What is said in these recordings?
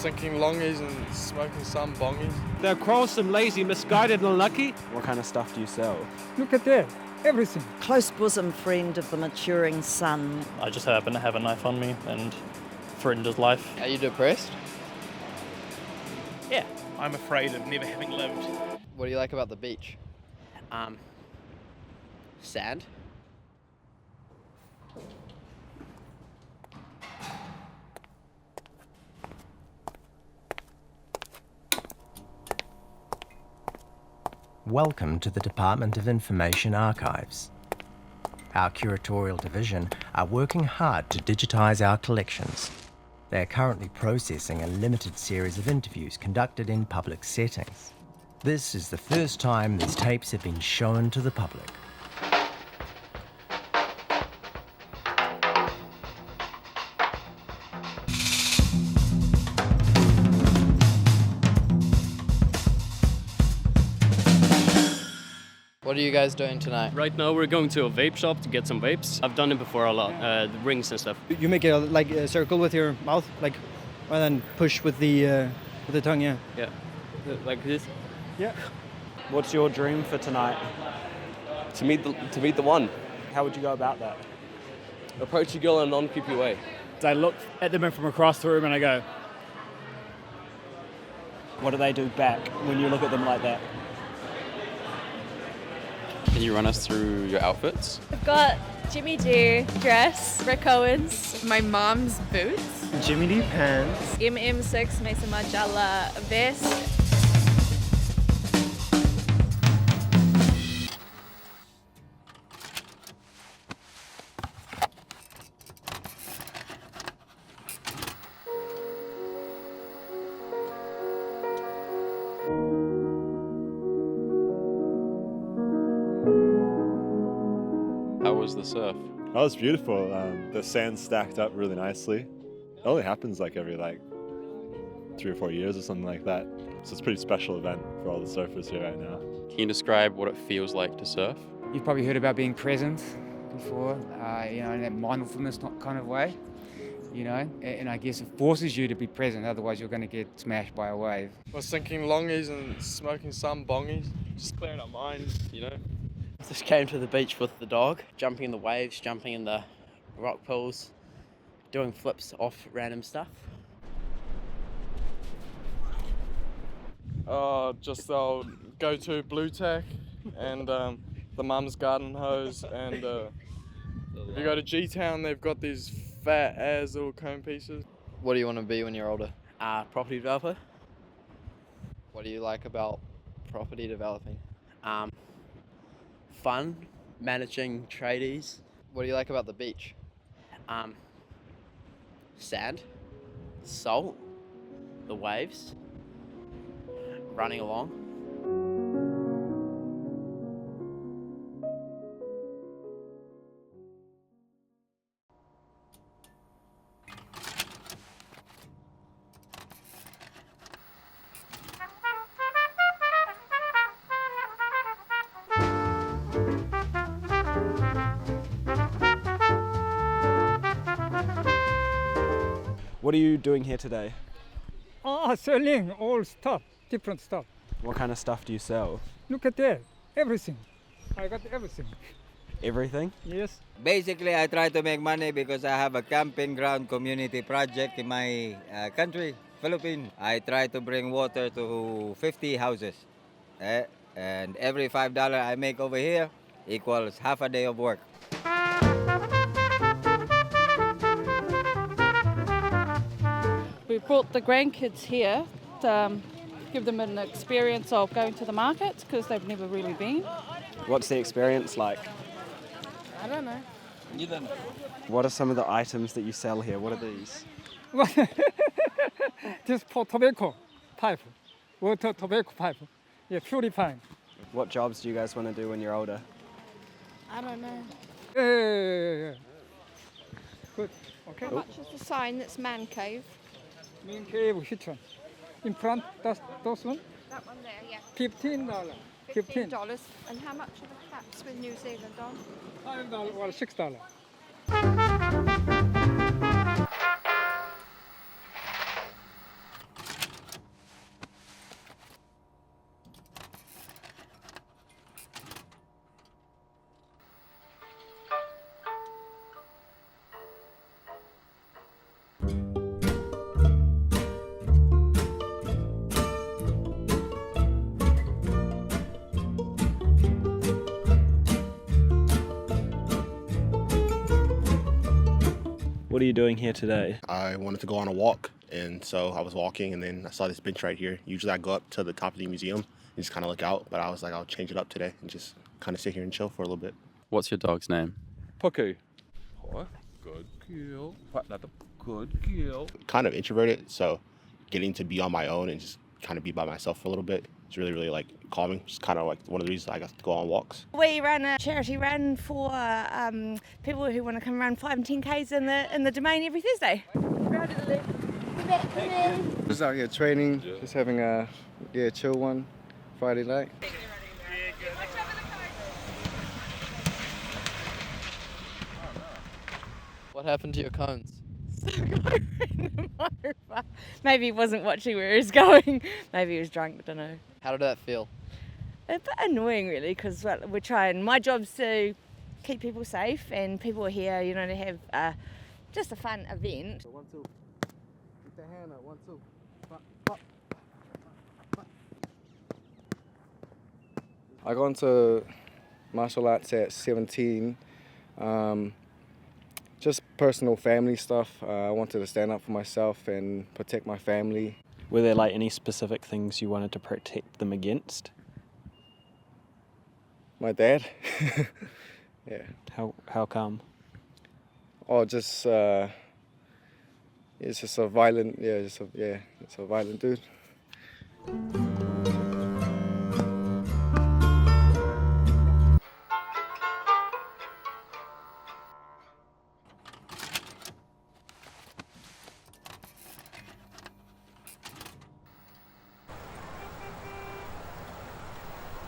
thinking longies and smoking some bongies. They're quarrelsome, lazy, misguided and unlucky. What kind of stuff do you sell? Look at that, everything. Close bosom friend of the maturing son. I just happen to have a knife on me and threatened his life. Are you depressed? Yeah, I'm afraid of never having lived. What do you like about the beach? Sand. Welcome to the Department of Information Archives. Our curatorial division are working hard to digitise our collections. They are currently processing a limited series of interviews conducted in public settings. This is the first time these tapes have been shown to the public. What are you guys doing tonight? Right now we're going to a vape shop to get some vapes. I've done it before a lot, the rings and stuff. You make a circle with your mouth, and then push with the tongue, yeah. Yeah, like this. Yeah. What's your dream for tonight? To meet the one. How would you go about that? Approach a girl in a non-creepy way. I look at them from across the room and I go, What do they do back when you look at them like that? Can you run us through your outfits? I've got Jimmy Doo dress, Rick Owens, my mom's boots, Jimmy D pants. MM6 Mason Margiela vest. How was the surf? Oh, it's beautiful. The sand stacked up really nicely. It only happens every 3 or 4 years or something like that. So it's a pretty special event for all the surfers here right now. Can you describe what it feels like to surf? You've probably heard about being present before, in that mindfulness kind of way, and I guess it forces you to be present, otherwise you're going to get smashed by a wave. I was thinking longies and smoking some bongies. Just clearing our minds, Just came to the beach with the dog, jumping in the waves, jumping in the rock pools, doing flips off random stuff. Just our go-to blue tack and the mum's garden hose. And if you go to G-Town, they've got these fat-ass little cone pieces. What do you want to be when you're older? Property developer. What do you like about property developing? Fun, managing tradies. What do you like about the beach? Sand, salt, the waves, running along. What are you doing here today? Selling all stuff, different stuff. What kind of stuff do you sell? Look at that, everything. I got everything. Everything? Yes. Basically, I try to make money because I have a camping ground community project in my country, Philippines. I try to bring water to 50 houses. And every $5 I make over here equals half a day of work. We brought the grandkids here to give them an experience of going to the markets because they've never really been. What's the experience like? I don't know. What are some of the items that you sell here? What are these? This for tobacco pipe, water tobacco pipe. Yeah, purifying. What jobs do you guys want to do when you're older? I don't know. Yeah. Good. Okay. How much is the sign that's man cave? Man cave, which one? In front, those one? That one there, yeah. $15. $15. And how much are the hats with New Zealand on? $5 or $6. What are you doing here today? I wanted to go on a walk, and so I was walking, and then I saw this bench right here. Usually I go up to the top of the museum and just kind of look out, but I was like, I'll change it up today and just kind of sit here and chill for a little bit. What's your dog's name? Puku. Oh, good girl. Good girl. Kind of introverted, so getting to be on my own and just kind of be by myself for a little bit is really, really like calming. It's kind of like one of the reasons I got to go on walks. We run a charity run for people who want to come run 5 and 10Ks in the Domain every Thursday. Just out here training, just having a chill one Friday night. What happened to your cones? Maybe he wasn't watching where he was going. Maybe he was drunk, I don't know. How did that feel? A bit annoying really, because we're trying, my job's to keep people safe, and people are here, you know, to have just a fun event. 1, 2. Keep the hand up, 1, 2. I got into martial arts at 17. Just personal family stuff. I wanted to stand up for myself and protect my family. Were there like any specific things you wanted to protect them against? My dad. Yeah. How come? Oh, just it's just a violent, it's a violent dude.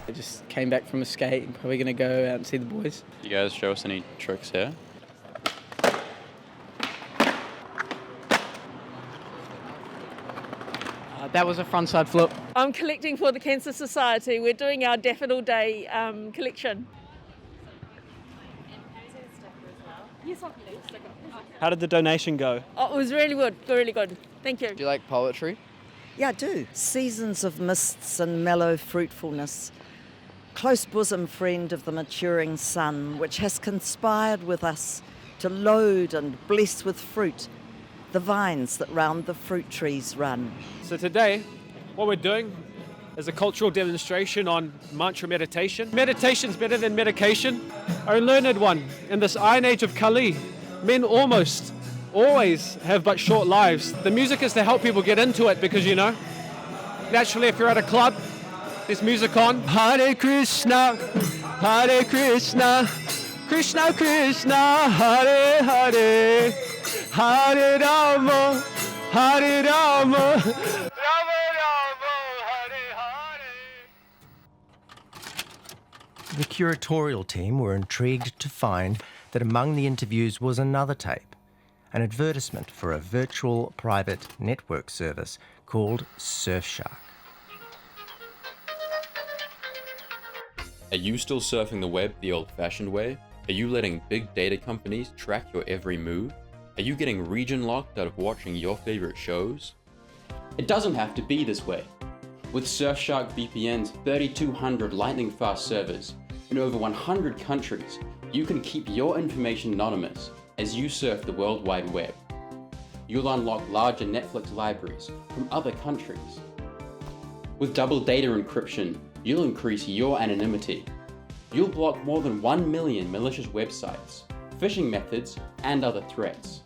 I just came back from a skate and probably going to go out and see the boys. You guys show us any tricks here? That was a frontside flip. I'm collecting for the Cancer Society. We're doing our Daffodil Day collection. How did the donation go? Oh, it was really good, really good. Thank you. Do you like poetry? Yeah, I do. Seasons of mists and mellow fruitfulness. Close bosom friend of the maturing sun, which has conspired with us to load and bless with fruit the vines that round the fruit trees run. So today, what we're doing is a cultural demonstration on mantra meditation. Meditation's better than medication. I learned one in this iron age of Kali. Men almost always have but short lives. The music is to help people get into it because, you know, naturally if you're at a club, there's music on. Hare Krishna, Krishna Krishna, Hare Hare, Hare Rama, Hare Rama, Rama Rama, Hare Hare. The curatorial team were intrigued to find that among the interviews was another tape, an advertisement for a virtual private network service called Surfshark. Are you still surfing the web the old-fashioned way? Are you letting big data companies track your every move? Are you getting region locked out of watching your favorite shows? It doesn't have to be this way. With Surfshark VPN's 3,200 lightning-fast servers in over 100 countries, you can keep your information anonymous as you surf the World Wide Web. You'll unlock larger Netflix libraries from other countries. With double data encryption, you'll increase your anonymity. You'll block more than 1 million malicious websites, phishing methods, and other threats.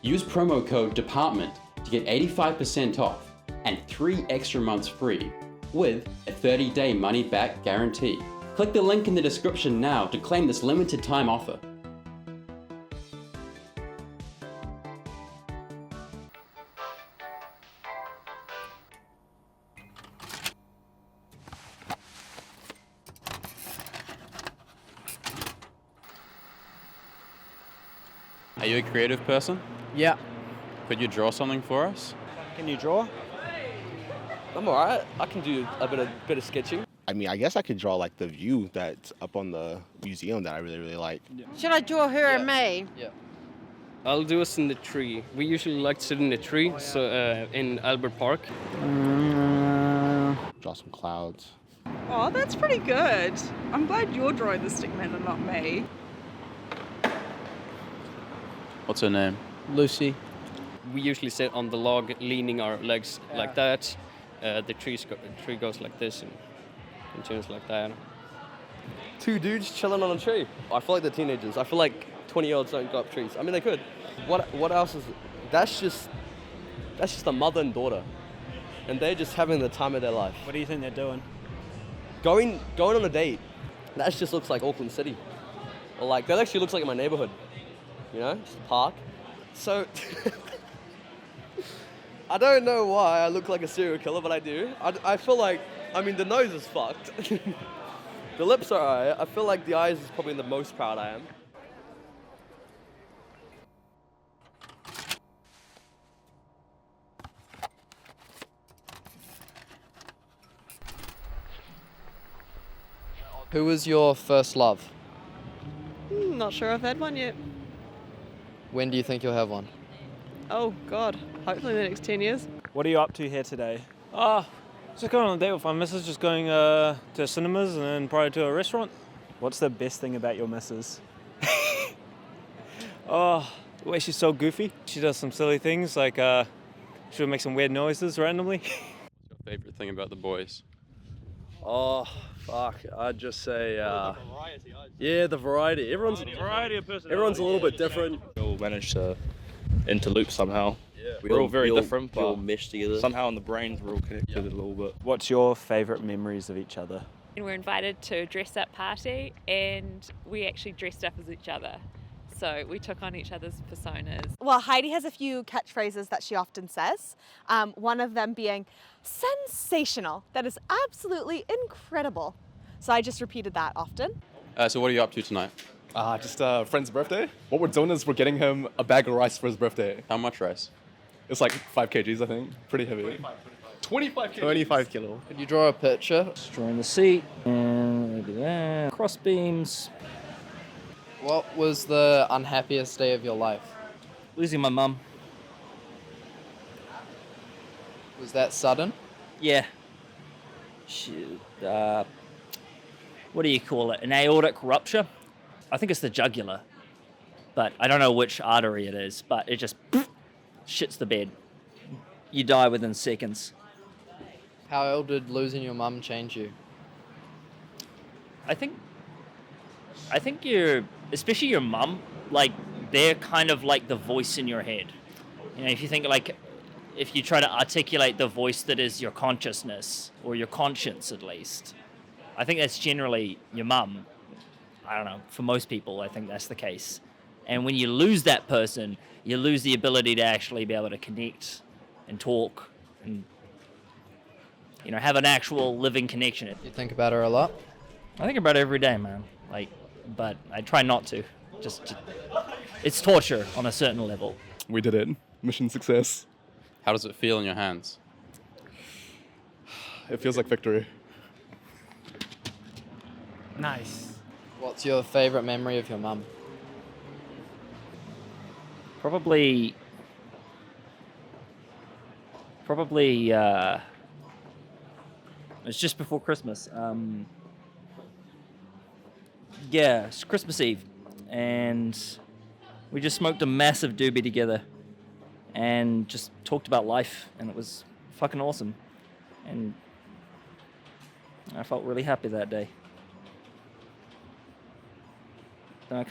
Use promo code DEPARTMENT to get 85% off and 3 extra months free with a 30-day money-back guarantee. Click the link in the description now to claim this limited time offer. Are you a creative person? Yeah. Could you draw something for us? Can you draw? I'm alright. I can do a bit of sketching. I mean, I guess I could draw like the view that's up on the museum that I really, really like. Should I draw her and me? Yeah. I'll do us in the tree. We usually like to sit in the tree, so in Albert Park. Draw some clouds. Oh, that's pretty good. I'm glad you're drawing the stickman and not me. What's her name? Lucy. We usually sit on the log, leaning our legs like that. The tree goes like this and turns like that. Two dudes chilling on a tree. I feel like they're teenagers. I feel like 20-year-olds don't go up trees. I mean, they could. What else is? That's just a mother and daughter, and they're just having the time of their life. What do you think they're doing? Going on a date. That just looks like Auckland City, or like that actually looks like my neighborhood. You know, just a park. So I don't know why I look like a serial killer, but I do. I feel like, I mean, the nose is fucked. The lips are alright. I feel like the eyes is probably the most proud I am. Who was your first love? Not sure I've had one yet. When do you think you'll have one? Oh, God. Hopefully in the next 10 years. What are you up to here today? Just going on a date with my missus, just going to cinemas and then probably to a restaurant. What's the best thing about your missus? Oh, the way she's so goofy. She does some silly things, like she'll make some weird noises randomly. What's your favourite thing about the boys? Oh, fuck. I'd just say, yeah, the variety. Everyone's a little bit different. We all managed to interloop somehow. Yeah. We're all very different, we all but mesh together. somehow in the brains we're all connected a little bit. What's your favourite memories of each other? And we're invited to a dress-up party, and we actually dressed up as each other. So we took on each other's personas. Well, Heidi has a few catchphrases that she often says. One of them being, sensational. That is absolutely incredible. So I just repeated that often. So what are you up to tonight? Just a friend's birthday. What we're doing is we're getting him a bag of rice for his birthday. How much rice? It's like 5 kgs, I think. Pretty heavy. 25 kgs. 25 kilo. Could you draw a picture? Drawing the seat, and maybe that. Cross beams. What was the unhappiest day of your life? Losing my mum. Was that sudden? Yeah. She, what do you call it? An aortic rupture? I think it's the jugular, but I don't know which artery it is, but it just shits the bed. You die within seconds. How did losing your mum change you? I think especially your mum, like, they're kind of like the voice in your head. You know, if you think, like, if you try to articulate the voice that is your consciousness, or your conscience at least, I think that's generally your mum. I don't know, for most people, I think that's the case. And when you lose that person, you lose the ability to actually be able to connect and talk and, you know, have an actual living connection. You think about her a lot? I think about it every day, man. Like, but I try not to. It's torture on a certain level. We did it. Mission success. How does it feel in your hands? It feels like victory. Nice. What's your favourite memory of your mum? Probably, it's just before Christmas. Yeah, it's Christmas Eve, and we just smoked a massive doobie together and just talked about life, and it was fucking awesome. And I felt really happy that day. And I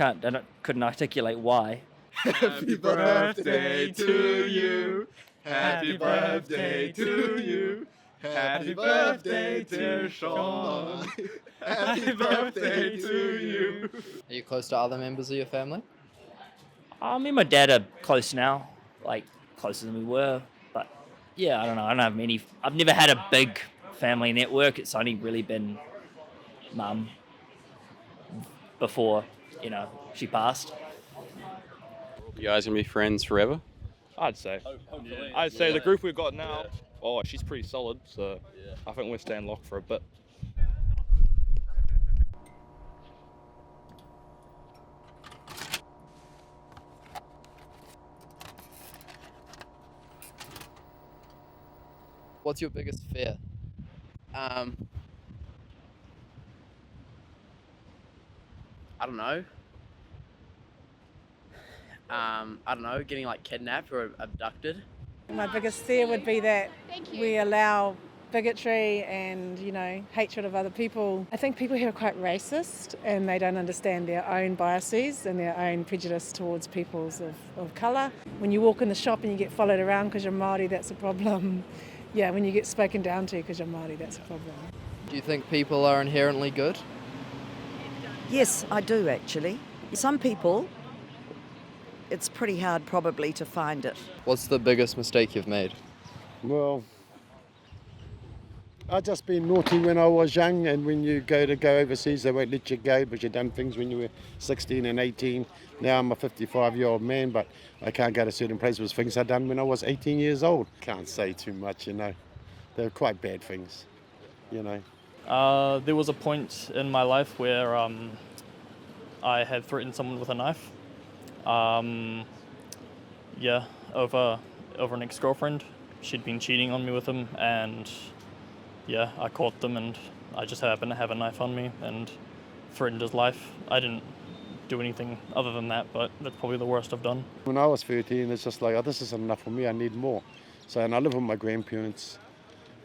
couldn't articulate why. Happy birthday to you. Happy birthday to you. Happy birthday, dear Sean. Happy birthday to you. Are you close to other members of your family? Me and my dad are close now, like closer than we were. But yeah, I don't know. I don't have many. I've never had a big family network. It's only really been mum before, you know, she passed. You guys gonna be friends forever? I'd say. I'd say the group we've got now, oh, she's pretty solid, so I think we're staying locked for a bit. What's your biggest fear? I don't know. Getting like kidnapped or abducted. My biggest fear would be that we allow bigotry and, hatred of other people. I think people here are quite racist and they don't understand their own biases and their own prejudice towards peoples of colour. When you walk in the shop and you get followed around because you're Māori, that's a problem. Yeah, when you get spoken down to because you're Māori, that's a problem. Do you think people are inherently good? Yes, I do actually. Some people, it's pretty hard probably to find it. What's the biggest mistake you've made? Well, I've just been naughty when I was young, and when you go overseas, they won't let you go, but you've done things when you were 16 and 18. Now I'm a 55-year-old man, but I can't go to certain places with things I've done when I was 18 years old. Can't say too much, They're quite bad things, There was a point in my life where I had threatened someone with a knife. Over an ex-girlfriend. She'd been cheating on me with him, and I caught them, and I just happened to have a knife on me and threatened his life. I didn't do anything other than that, but that's probably the worst I've done. When I was 13, it's just like, this isn't enough for me, I need more. And I live with my grandparents,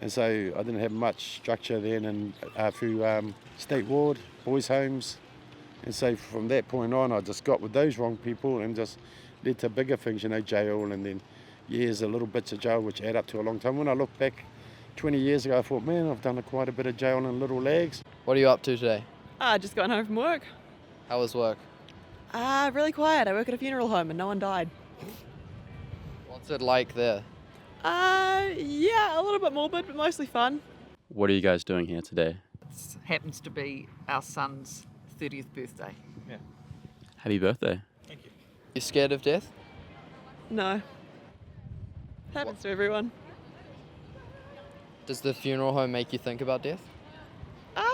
and so I didn't have much structure then, and through state ward, boys' homes. And so from that point on, I just got with those wrong people and just led to bigger things, jail, and then years, little bits of jail, which add up to a long time. When I look back 20 years ago, I thought, man, I've done quite a bit of jail in little lags. What are you up to today? Just got home from work. How was work? Really quiet. I work at a funeral home and no one died. What's it like there? A little bit morbid, but mostly fun. What are you guys doing here today? It happens to be our son's 30th birthday. Yeah. Happy birthday. Thank you. You scared of death? No. Happens to everyone. Does the funeral home make you think about death?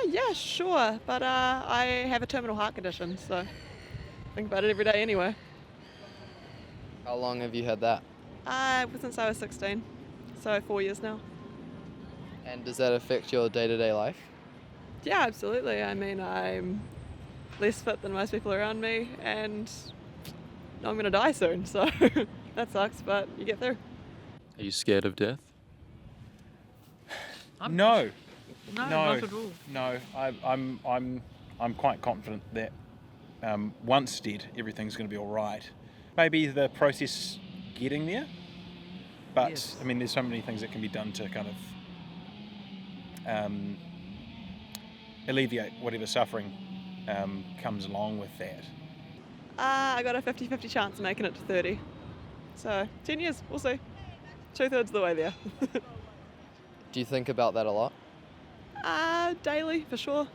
Yeah, sure. But I have a terminal heart condition, so I think about it every day anyway. How long have you had that? Since I was 16, so 4 years now. And does that affect your day-to-day life? Yeah, absolutely. I mean, I'm less fit than most people around me, and I'm going to die soon, so that sucks, but you get through. Are you scared of death? No. No, not at all. No, I'm quite confident that once dead, everything's going to be all right. Maybe the process getting there, but Yes. I mean, there's so many things that can be done to kind of alleviate whatever suffering comes along with that. I got a 50-50 chance of making it to 30. So 10 years, we'll see. 2/3 of the way there. Do you think about that a lot? Daily, for sure.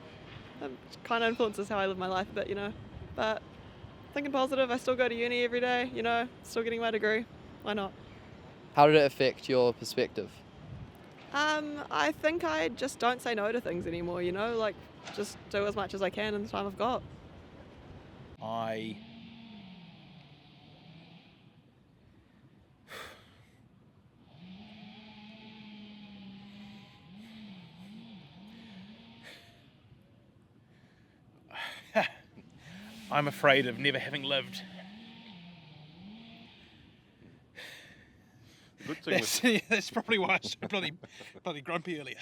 It kind of influences how I live my life a bit, But thinking positive, I still go to uni every day, still getting my degree. Why not? How did it affect your perspective? I think I just don't say no to things anymore, just do as much as I can in the time I've got. I'm afraid of never having lived. Good thing That's probably why I was bloody grumpy earlier.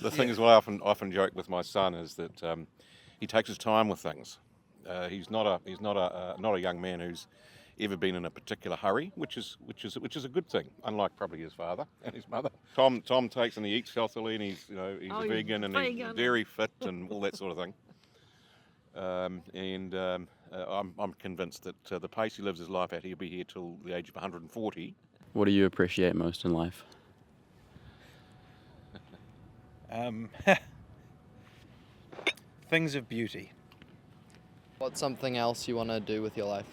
The thing is, what I often joke with my son is that he takes his time with things. He's not a young man who's ever been in a particular hurry, which is a good thing. Unlike probably his father and his mother. Tom takes and he eats healthily, and he's a vegan and he's very fit and all that sort of thing. I'm convinced that the pace he lives his life at, he'll be here till the age of 140. What do you appreciate most in life? Things of beauty. What's something else you want to do with your life?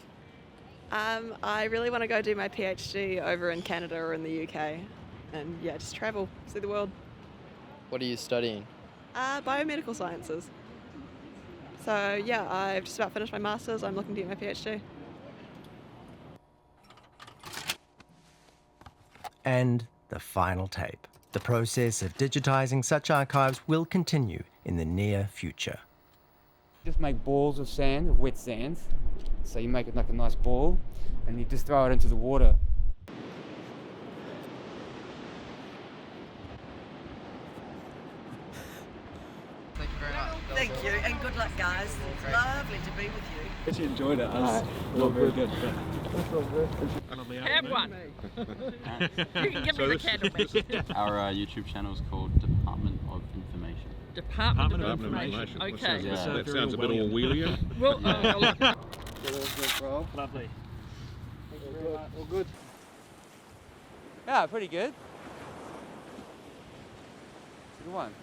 I really want to go do my PhD over in Canada or in the UK, and just travel, see the world. What are you studying? Biomedical sciences. So I've just about finished my master's. I'm looking to get my PhD. and the final tape. The process of digitising such archives will continue in the near future. Just make balls of sand, of wet sand. So you make it like a nice ball and you just throw it into the water. Thank you very much. Thank you, and good luck, guys. It's lovely to be with you. Actually enjoyed it. All very good. Have one. You can give me the candle, mate. Our YouTube channel is called Department of Information. Department of Information. Okay. That sounds a bit Orwellian. Well, Lovely. Thank you very much. All good. Yeah, pretty good. Good one.